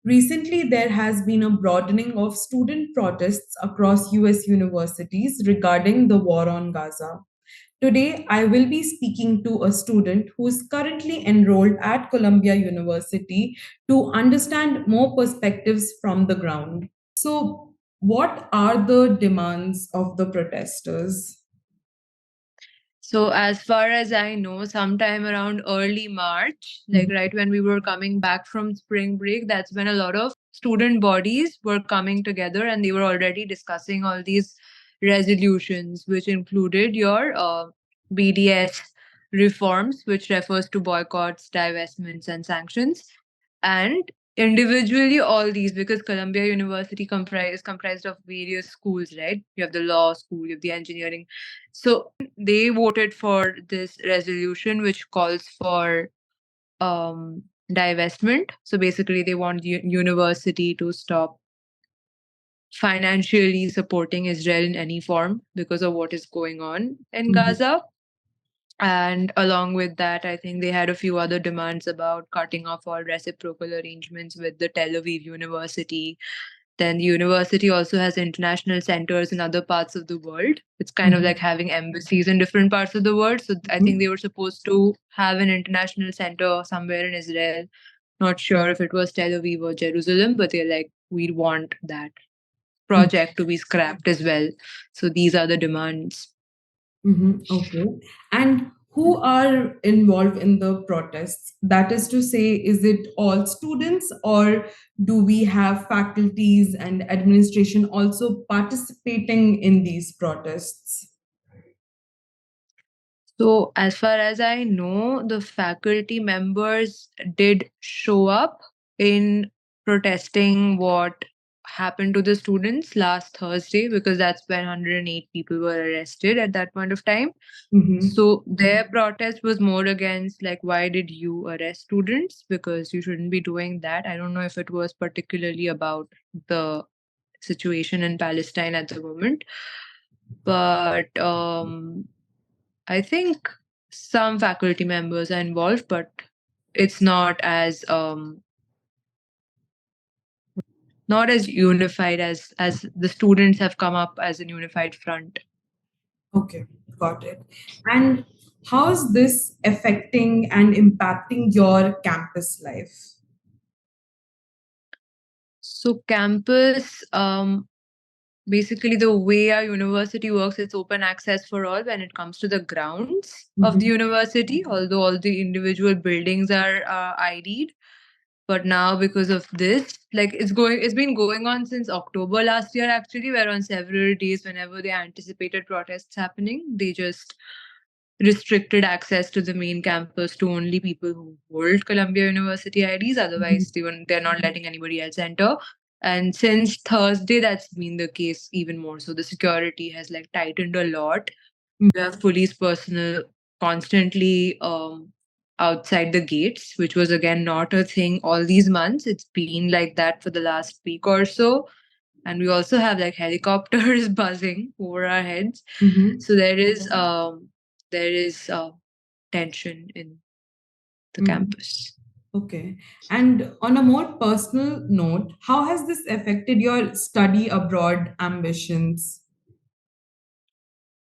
Recently, there has been a broadening of student protests across US universities regarding the war on Gaza. Today, I will be speaking to a student who is currently enrolled at Columbia University to understand more perspectives from the ground. So, what are the demands of the protesters? So, as far as I know, sometime around early March, like Mhm. right when we were coming back from spring break, that's when a lot of student bodies were coming together and they were already discussing all these resolutions, which included your BDS reforms, which refers to boycotts, divestments, and sanctions. And individually, all these, because Columbia University is comprised of various schools, right? You have the law school, you have the engineering. So they voted for this resolution which calls for um, divestment. So basically, they want the university to stop financially supporting Israel in any form because of what is going on in Mhm. Gaza. And along with that, I think they had a few other demands about cutting off all reciprocal arrangements with the Tel Aviv University. Then the university also has international centers in other parts of the world. It's kind of Mhm. like having embassies in different parts of the world. So I think they were supposed to have an international center somewhere in Israel. Not sure if it was Tel Aviv or Jerusalem, but they're like, we want that Mhm. project to be scrapped as well. So these are the demands. Okay. And who are involved in the protests? That is to say, is it all students, or do we have faculties and administration also participating in these protests? So, as far as I know, the faculty members did show up in protesting what happened to the students last Thursday, because that's when 108 people were arrested at that point of time. Mhm. So, their protest was more against, like, why did you arrest students? Because you shouldn't be doing that. I don't know if it was particularly about the situation in Palestine at the moment, but I think some faculty members are involved, but it's not as unified as the students have come up as a unified front. Okay, got it. And how is this affecting and impacting your campus life? So campus, basically the way our university works, it's open access for all when it comes to the grounds of the Mhm. university, although all the individual buildings are ID'd. But now because of this, like it's been going on since October last year actually, where on several days whenever they anticipated protests happening, they just restricted access to the main campus to only people who hold Columbia University IDs. Mhm. Otherwise, they're not letting anybody else enter. And since Thursday, that's been the case even more. So the security has like tightened a lot. We have police personnel constantly outside the gates, which was again not a thing all these months. It's been like that for the last week or so. And we also have like helicopters buzzing over our heads. Mhm. So there is tension in the Mhm. campus. Okay. And on a more personal note, how has this affected your study abroad ambitions?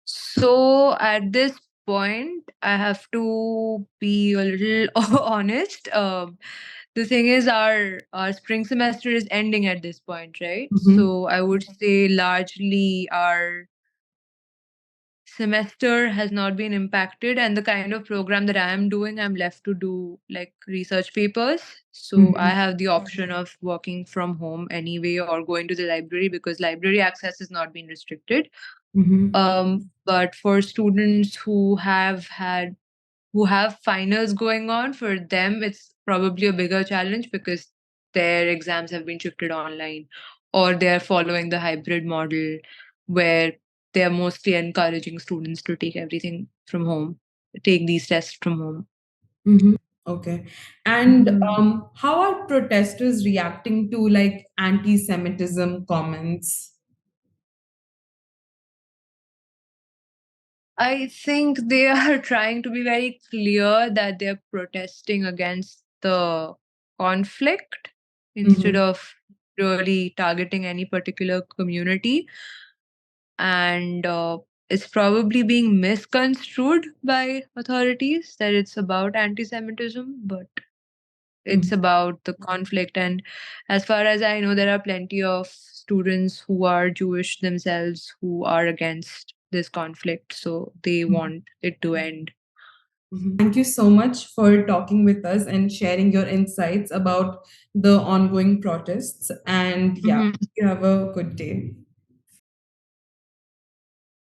So at this point, I have to be a little honest. The thing is, our spring semester is ending at this point, right? Mhm. So I would say largely our semester has not been impacted, and the kind of program that I am doing, I'm left to do like research papers. So I Mhm. have the option of working from home anyway or going to the library because library access has not been restricted. Mhm. But for students who have finals going on, for them it's probably a bigger challenge because their exams have been shifted online, or they're following the hybrid model where they're mostly encouraging students to take everything from home, take these tests from home. Mhm. Okay. And Mhm. how are protesters reacting to like anti-Semitism comments? I think they are trying to be very clear that they're protesting against the conflict, instead Mhm. of really targeting any particular community. And it's probably being misconstrued by authorities that it's about anti-Semitism, but it's Mhm. about the conflict. And as far as I know, there are plenty of students who are Jewish themselves who are against this conflict, so they Mhm. want it to end. Thank you so much for talking with us and sharing your insights about the ongoing protests. And yeah, Mhm. you have a good day.